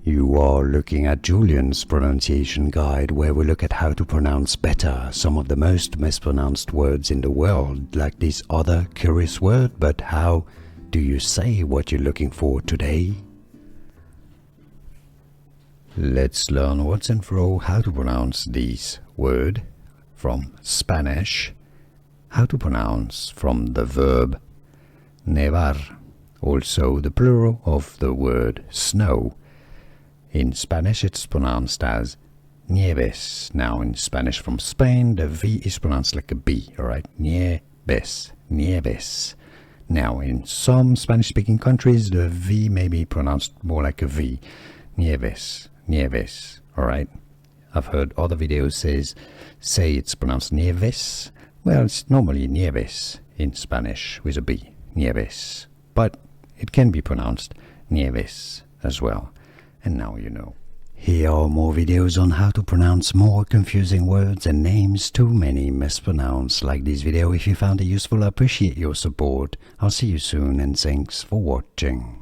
You are looking at Julian's pronunciation guide, where we look at how to pronounce better some of the most mispronounced words in the world, like this other curious word. But how do you say what you're looking for today? Let's learn once and for all how to pronounce this word from Spanish. How to pronounce from the verb nevar, also the plural of the word snow. In Spanish it's pronounced as nieves. Now in Spanish from Spain the V is pronounced like a B, alright? Nieves, nieves. Now in some Spanish speaking countries the V may be pronounced more like a V. Nieves, nieves, alright? I've heard other videos say it's pronounced nieves. Well, it's normally nieves in Spanish with a B, nieves. But it can be pronounced nieves as well. And now you know. Here are more videos on how to pronounce more confusing words and names too many mispronounced. Like this video if you found it useful. I appreciate your support. I'll see you soon and thanks for watching.